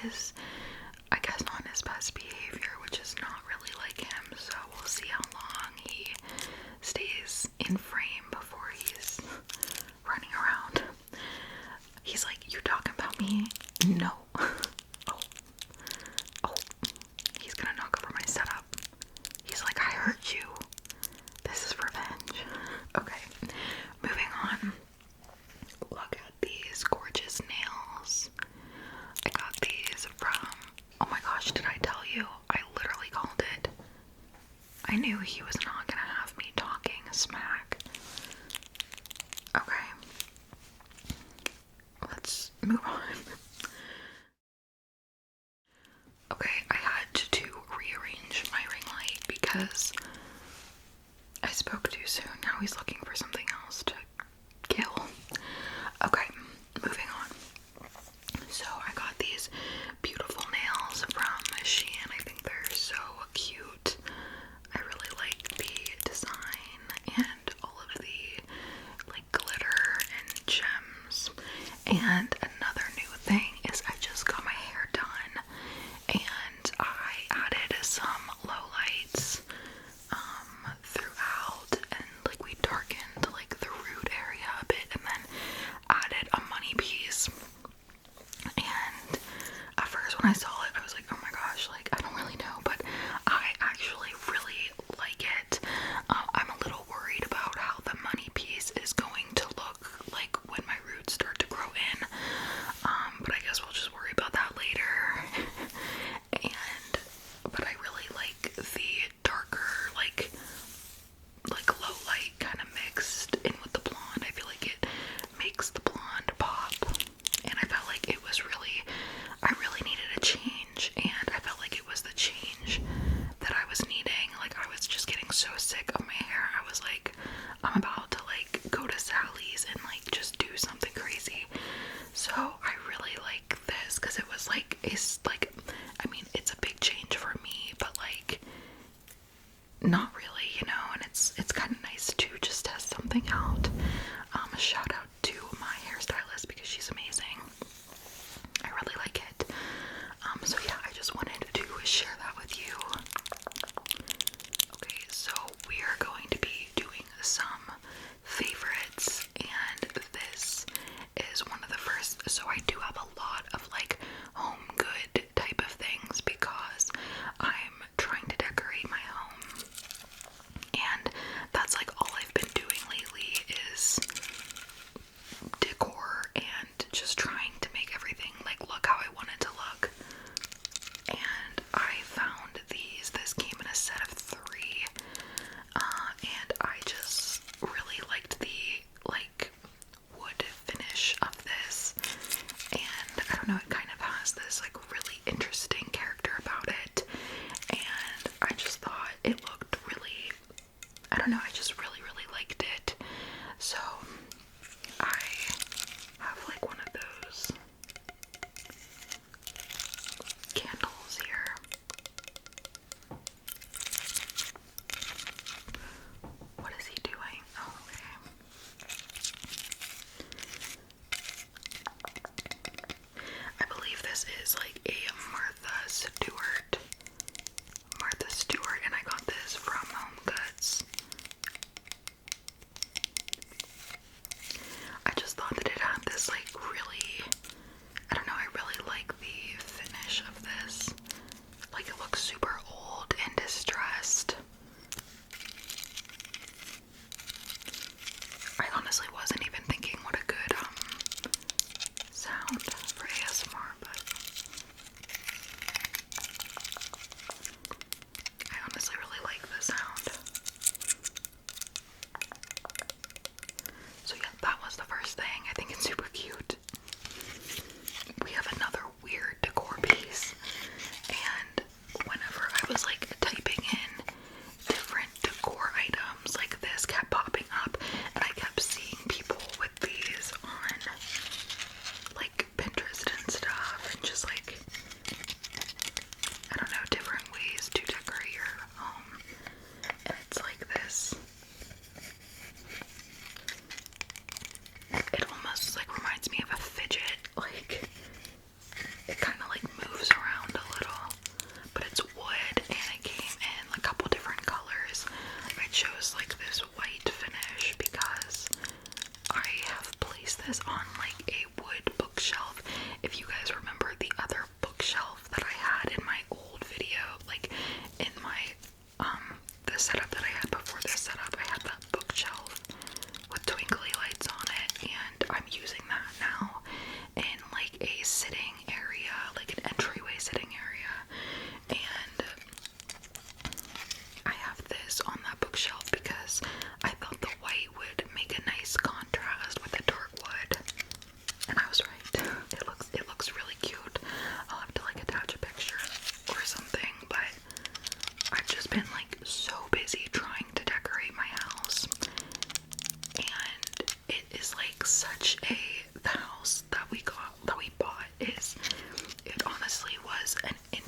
is, I guess, on his best behavior, which is not really like him, so we'll see how long he stays in frame before he's running around. He's like, you talking about me? No. Oh, he's gonna knock over my setup. He's like, I hurt you. This is revenge. Okay, moving on. Look at these gorgeous nails. I got these from, oh my gosh, did I tell you? I literally called it. I knew he was not gonna have me talking smack. Okay, let's move on. Okay, I had to rearrange my ring light because I spoke too soon. Now he's looking for something else to kill. Okay, moving on. So I got these beautiful nails from Shein. I think they're so cute. I really like the design and all of the like glitter and gems. And another new thing is I just got my hair done and I added some low lights throughout, and like we darkened like the root area a bit and then added a money piece. And at first when I saw it I was like, oh my gosh, like I don't really know, but I actually really like it. I'm a little worried about how the money piece is going to look like when my roots start to grow in, but I guess we'll just worry about that later. But I really like the darker, like low light kind of mixed in with the blonde. I feel like it makes the blonde pop, and I felt like it was really, I really needed a change, and I felt like it was the change that I was needing. Like I was just getting so sick of my hair. I was like, I'm about to like go to Sally's and like just do something crazy. So I really like this because it was like, it's like, I mean, it's a big change for me, but like not really, you know, and it's kind of nice to just test something out. A shout out to my hairstylist because she's amazing. I really like it. So yeah, I just wanted to share that with you. Okay, so we are going to be doing some favorites, and this is one of the first. So I do have a lot of like home good type of things because I'm trying to decorate my home, and that's like all I've been doing lately is decor and just trying to make everything like look how I want it to look. And I found these. This came in a set of 3, and I just really liked the like wood finish of this, and I don't know, it kind of has this like really interesting character about it, and I just thought it looked really, I don't know, I just really liked it. So I have like one of those candles here. What is he doing? Oh, okay. I believe this is like a Martha Stewart, and I got this from Home Goods. I just thought that it had this like really, I don't know, I really like the finish of this. Like it looks super old and distressed. I honestly wasn't even thinking what a good sound for ASMR, but I honestly really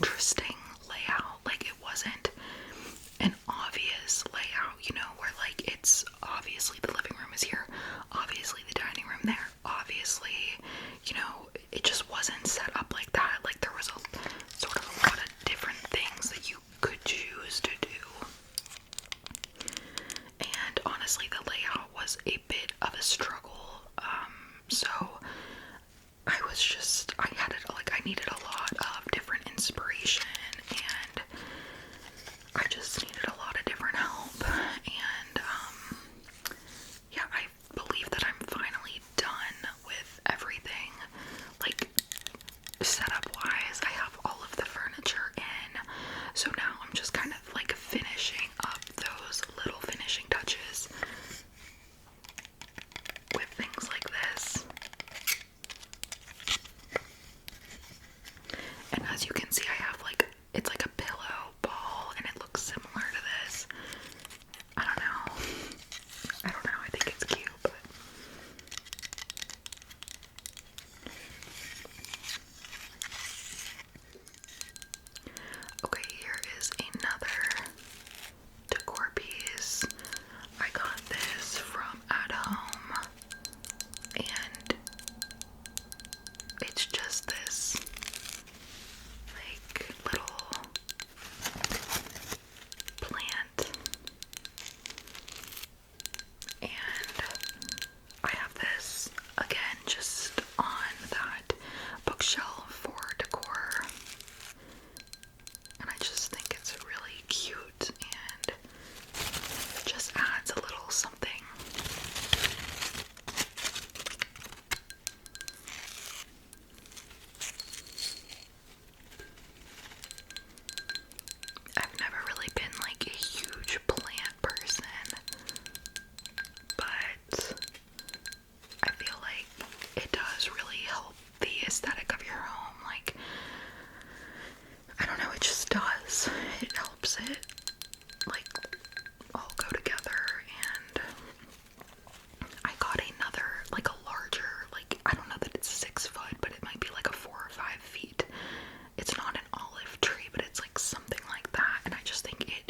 interesting layout. Like, it wasn't an obvious layout, you know, where like it's obviously the living room is here, obviously the dining room there, obviously, you know, it just wasn't set up like that. Like, there was a sort of a lot of different things that you could choose to do. And honestly, the layout was a bit of a struggle. So I needed a lot of different inspiration, and I just needed a lot of different help. And yeah, I believe that I'm finally done with everything. Like, setup wise, I have all of the furniture in, so now I'm just kind of like finishing up those little finishing touches with things like this. And as you can see, I have like, it's like a pillow ball, and it looks similar to this. I don't know, I think it's cute, but okay, here is another decor piece. I got this from At Home, and it's just this like little plant, and I have this again just on that bookshelf for decor, and I just think it's really cute, and it just adds a little something. I've never really been like a huge plant person, but I feel like it does really help the aesthetic of your home. Like, I don't know, it just does. It helps it like all go together. And I got another, like a larger, like, I don't know that it's 6 foot, but it might be like a 4 or 5 feet. It's not an olive tree, but it's like something like that. And I just think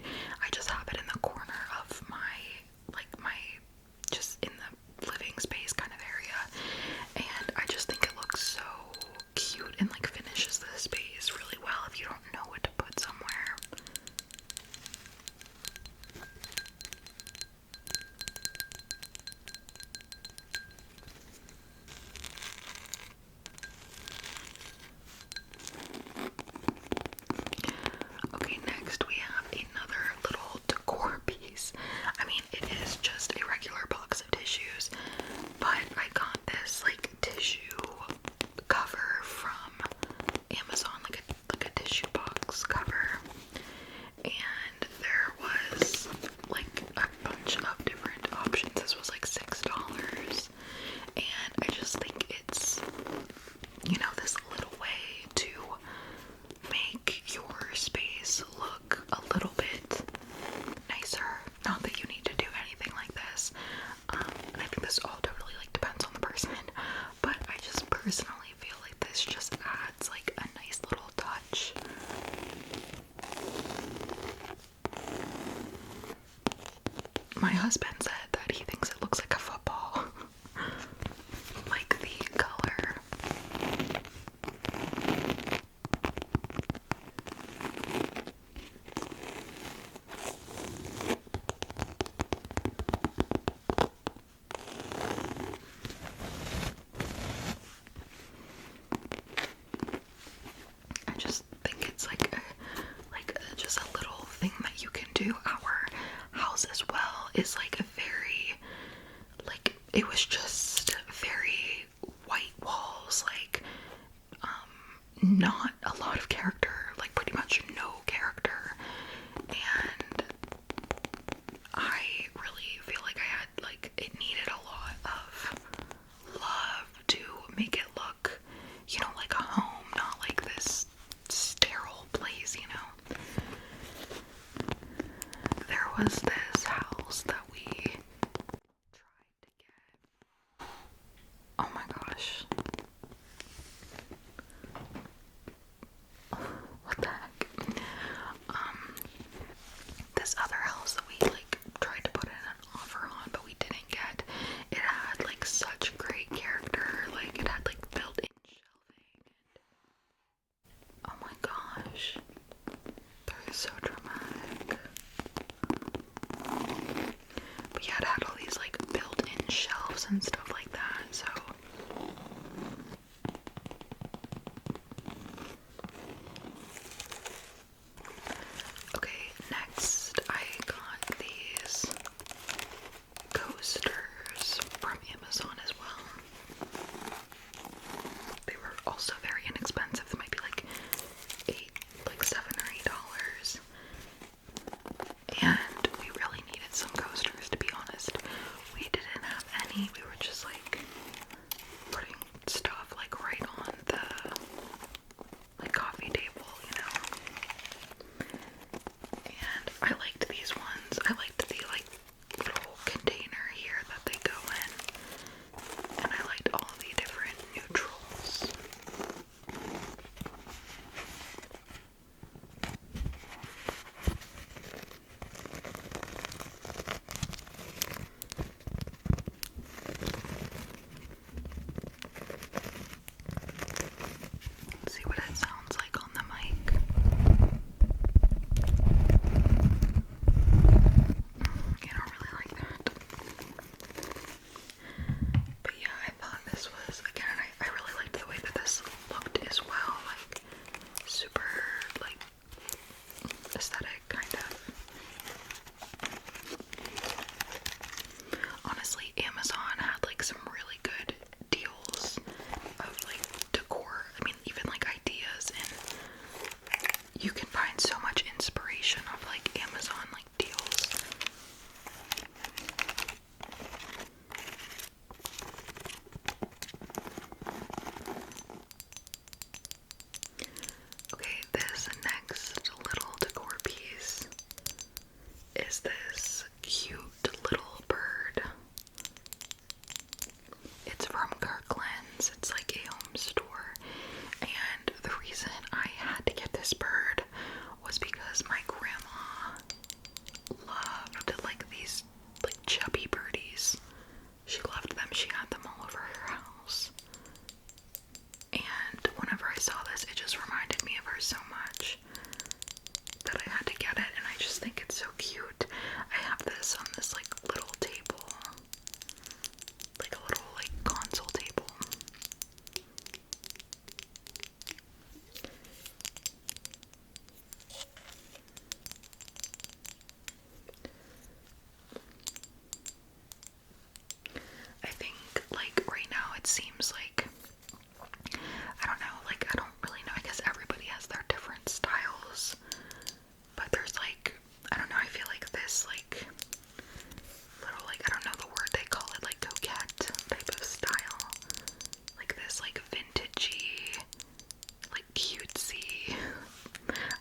I just have it in the corner of my just in the living space kind of area. And I just think it looks so cute and like finishes the space really well if you don't know what to put somewhere. Okay, next we have another little decor piece. I mean, it is just a regular box of tissues, but I got this like tissue cover from Amazon, like a tissue box cover, and there was like a bunch of different options. This was like $6, and I just think it's, you know, this little way to make your space look a little bit nicer. Not that you need to do anything like this, and I think this all totally like depends on the person, but I just personally feel like this just adds like a nice little touch. My husband said that he thinks it looks like a football. Like the color. I just think it's just a little thing that you can do. Our house as well is like a very, like, it was just very white walls, like not a lot of character, like pretty much no character, and I really feel like I had, like, it needed a lot of love to make it look, you know, like a home, not like this sterile place, you know. There was this house that we tried to get. Oh my gosh. What the heck? I liked these ones. I liked the like little container here that they go in. And I liked all the different neutrals. Let's see what it sounds like on the mic. I don't really like that. But yeah, I thought this was, again, I really liked the way that this looked as well. Like, super, like, aesthetic, kind of. Honestly, Amazon had, like, some really good deals of, like, decor. I mean, even, like, ideas, and you can find so much inspiration of, like, Amazon, like, deals. Okay, this next little decor piece is this cute little bird. It's from Kirkland's. It's like a home store. And the reason I had to get this bird was because my grandma loved like these like chubby birdies. She loved them. She had them all over her house. And whenever I saw this, it just reminded me of her so much that I had to get it, and I just think it's so cute. I have this on this like little table, like a little like console table. I think like right now it seems like, I don't know, like I don't really know, I guess everybody has their different styles, but there's like, I don't know, I feel like this like little, like, I don't know the word they call it, like coquette type of style, like this like vintagey, like cutesy,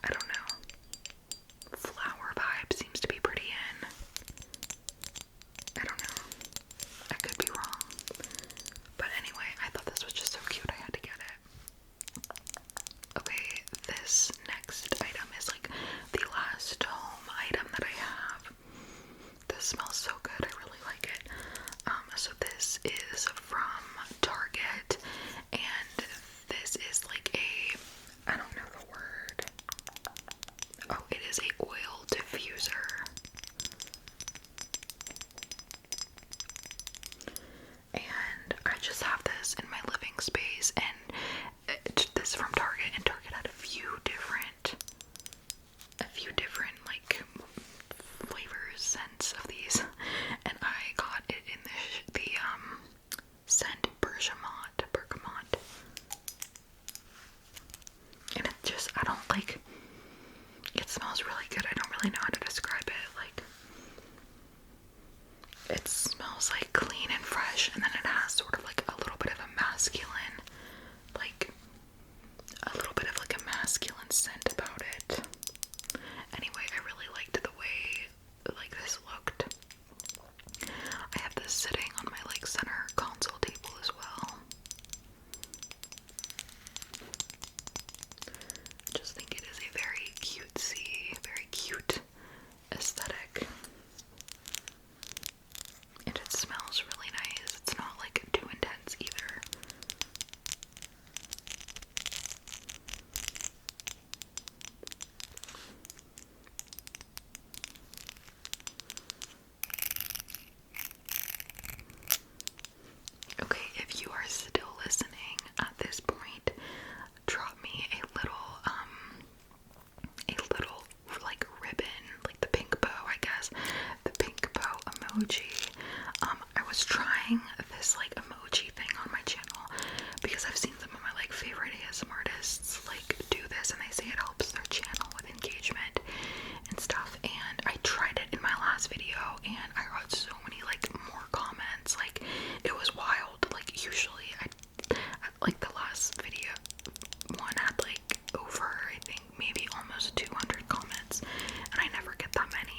I don't know, flower vibe seems to be pretty in. I don't know, I could be wrong, but anyway, I thought this was just so cute, I had to get it. Okay, this next item is like the last home item that I have. This smells so good, I really like it. So this is from Target, and this is like a, I don't know the word. Oh, it is a oil diffuser. And I just have this in my living space, and this is from Target, and Target had a few different like flavors, scents of these, and I got it in the scent bergamot, and it just, I don't like, it smells really good. I don't really know how to describe it. Like, it smells like clean and fresh, and then it has sort of like a little bit of a masculine, like a little bit of like a masculine scent about it. Anyway, I really liked the way like this looked. I have this sitting on my like center console table as well. I just think it is a very cutesy, very cute aesthetic. And it smells really nice. It's not like too intense either. Okay, if you are still listening at this point, drop me a little like ribbon, like the pink bow, I guess, the pink bow emoji. I was trying this like emoji thing on my channel because I've seen some of my like favorite ASMR artists like do this, and they say it helps their channel with engagement and stuff. And I tried it in my last video, and I got so many like more comments. Like, it was wild. Like, usually I like the last video one had like over, I think maybe almost 200 comments, and I never get that many.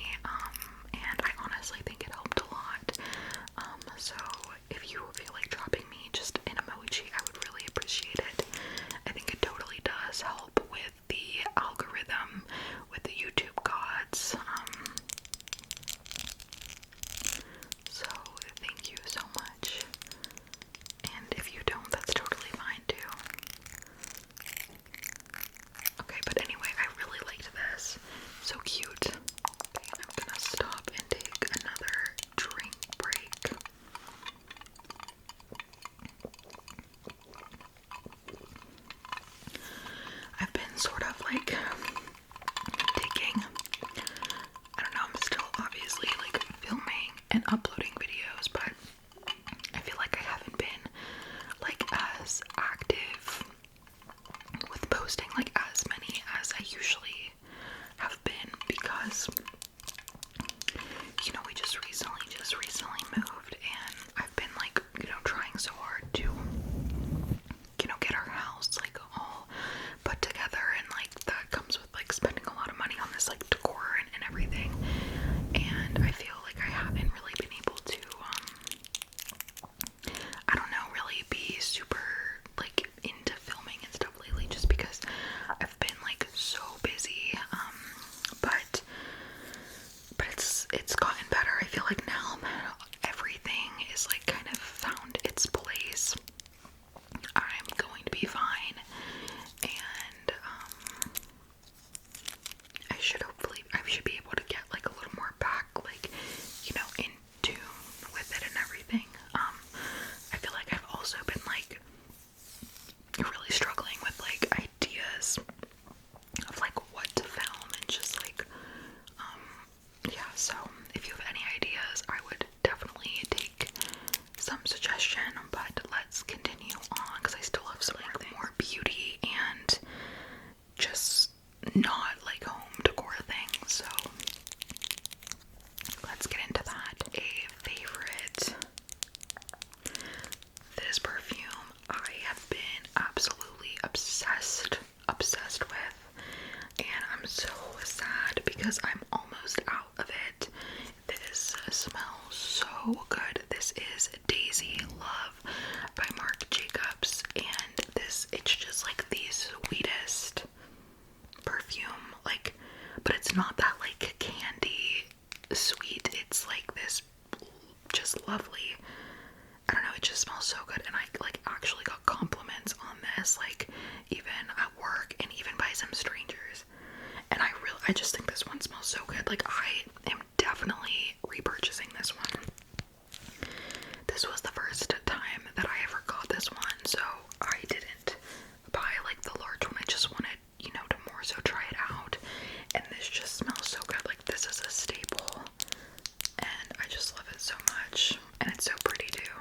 not like home decor things. So let's get into that. A favorite. This perfume I have been absolutely obsessed with, and I'm so sad because I'm almost out of it. This smells so good. This is Daisy Love by Marc Jacobs, and it's just like the sweetest perfume, like, but it's not that like candy sweet. It's like this just lovely, I don't know, it just smells so good. And I like actually got compliments on this, like even at work and even by some strangers. And I just think this one smells so good. Like I am definitely repurchasing this one. This was the first time that I ever got this one, so I didn't buy like the large one. I just wanted, you know, to more so try it out. And this just smells so good. Like this is a staple, and I just love it so much. And it's so pretty too.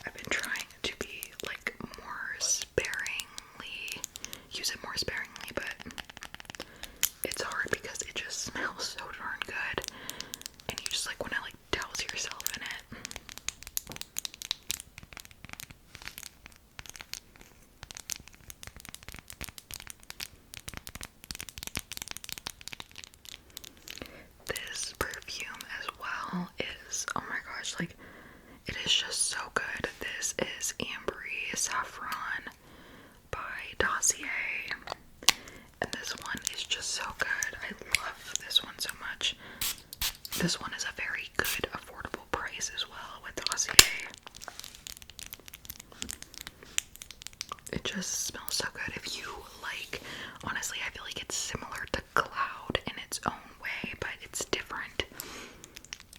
I've been trying to be like use it more sparingly, but it's hard because it just smells so darn good, and you just like want to like douse yourself in it. This perfume as well is, oh my gosh, like it is just so good. This is Ambery Safron by Dossier, and this one is just so good. I love this one so much. This one is a very good, affordable price as well with Dossier. It just smells so good. If you like, honestly, I feel like it's similar to Cloud in its own way, but it's different.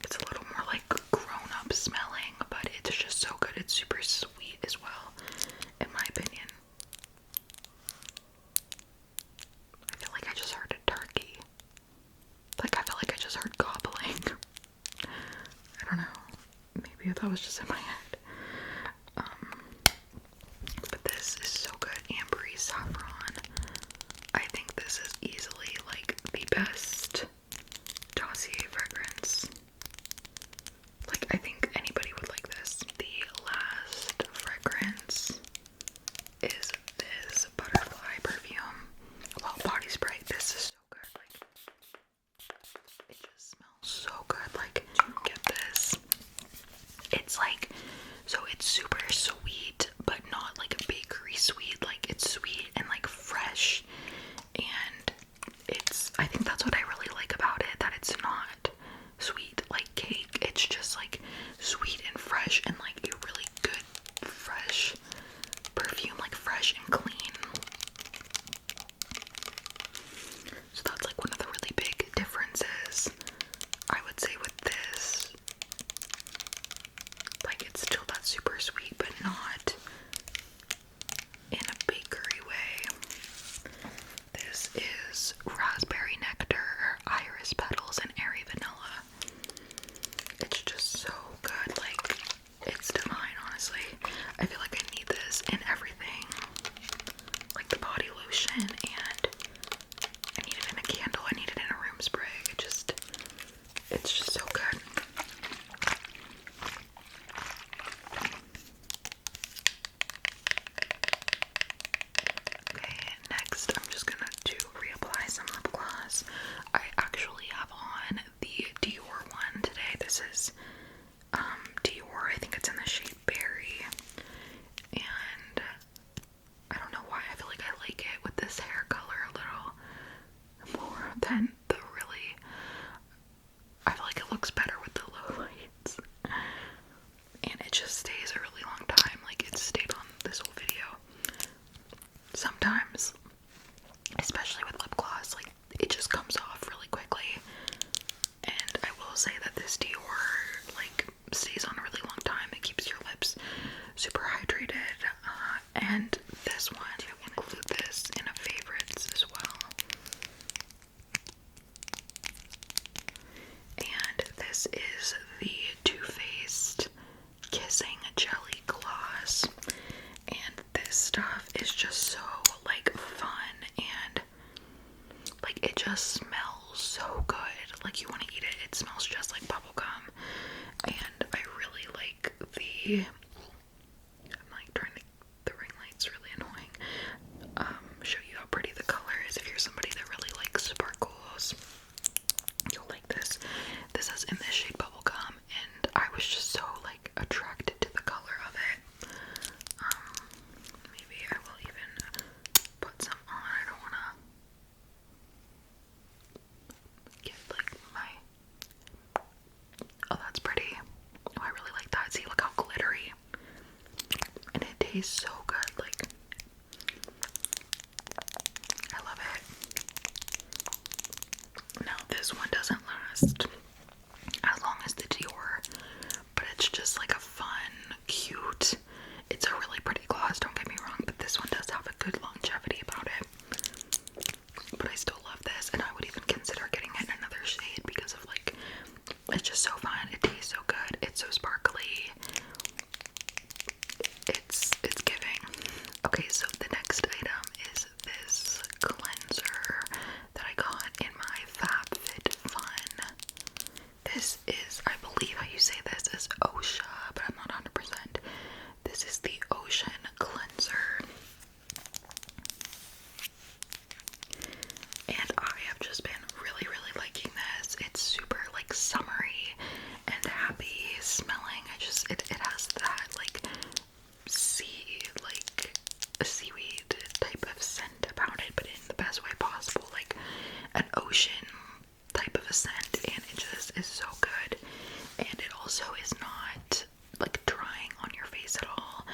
It's a little more like grown-up smelling, but it's just so good. It's super sweet as well, in my opinion. I feel like I just heard a turkey. Like, I feel like I just heard gobbling. I don't know. Maybe that was just in my head. But this is so good. Ambery Safron. I think this is easily like the best Dossier fragrance. Like, I think anybody would like this. The last fragrance is this butterfly perfume. Well, body spray. This is so good. Like, it just smells so good. Like, get this. It's like, so it's super sweet, but not like a bakery sweet. Like, it's sweet and like fresh, and I think that's what I really like about it, that it's not sweet like cake. It's just like sweet and fresh, and like a really good fresh perfume, like fresh and clean. So that's like one of the really big differences, I would say, with this. Like, it's still that super sweet, but not in a bakery way. This is raspberry nectar, iris petals, and airy vanilla. It's just so good. Like, it's divine, honestly. I feel like I need this in everything. Like the body lotion, and I need it in a candle. I need it in a room spray. It's just so good. Okay, next I'm just gonna reapply some lip gloss. I actually have on the Dior one today. This is Dior. I think it's in the shade Berry. And I don't know why, I feel like I like it with this hair color a little more than the really, I feel like it looks better with the low lights. And it just stays a really long time. Like, it's stayed on this whole video. Sometimes, especially with lip gloss, like, it just comes off really quickly. And I will say that this Dior, like, stays on a really long time. It keeps your lips super hydrated. And this one, I include this in a favorites as well. And this is the Too Faced Kissing Jelly Gloss. And this stuff is just just smells so good. Like, you want to eat it. It smells just like bubblegum. And I really like the, I'm like trying to, the ring light's really annoying. Show you how pretty the color is. If you're somebody that really likes sparkles, you'll like this. This is in the shade bubblegum, and I was just so like attracted to the color of it. Maybe I will even put some on. I don't want to get like my, oh, that's pretty. Oh, I really like that. See, look how glittery, and it tastes so good. Like, I love it. Now this one doesn't last as long as the Dior, but it's just like a fun, cute, it's a really pretty gloss, don't get me wrong, but this one does have a good longevity about it. But I still love this, and I would even consider getting it in another shade because of like, it's just so fun, it tastes so good, it's so sparkly, it's giving. Okay, so the next item is this cleanser that I got in my FabFitFun. This is, I believe how you say this is Osea, but I'm not 100%. This is the Ocean Cleanser. And I have just been really, really liking this. It's super like summery and happy smelling. It has that like a seaweed type of scent about it, but in the best way possible, like an ocean type of a scent, and it just is so good. And it also is not like drying on your face at all,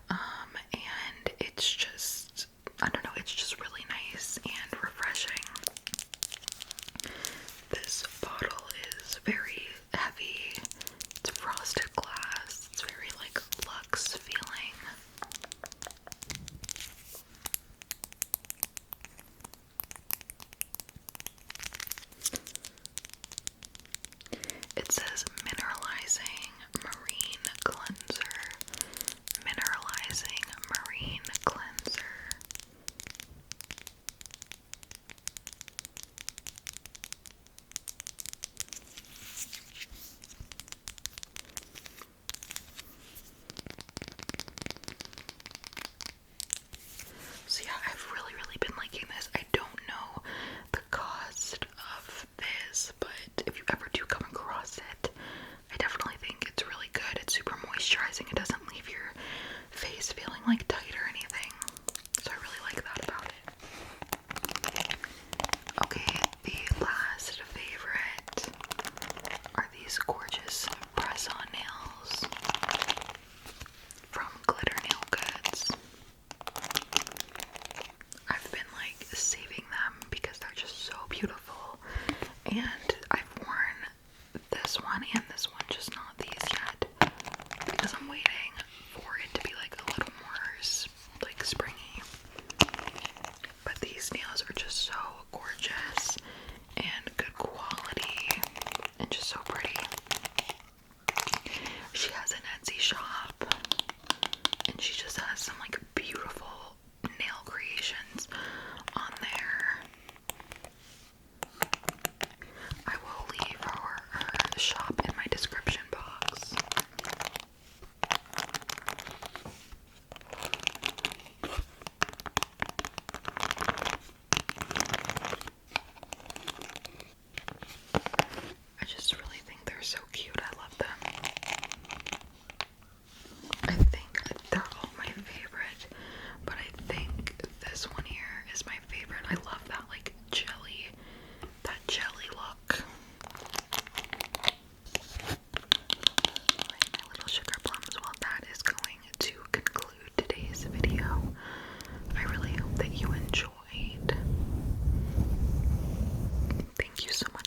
and it's just, I don't know, it's just really nice and refreshing. This bottle is very heavy, it's frosted glass, it's very like luxe feeling. It says mineralizing marine cleanser. Mineralizing marine cleanser. So yeah, I've really, really been liking this. I don't know the cost of this, but if you ever do come across it, I definitely think it's really good. It's super moisturizing. It doesn't leave your face feeling like tight or anything. So I really like that about it. Okay, the last favorite are these gorgeous press-on nails from GlitterNailGoods. I've been like saving them because they're just so beautiful, and I've worn this one and this one, just not these yet, because I'm waiting for it to be like a little more like springy. But these nails are just so gorgeous and good quality and just so pretty. She has an Etsy shop, and she just has some like beautiful nail creations on there. I will leave her shop in my description box. I just really think they're so cute. I love them. I think they're all my favorite, but I think this one here is my favorite. I love that like that jelly look. Like my little sugar plums. Well, that is going to conclude today's video. I really hope that you enjoyed. Thank you so much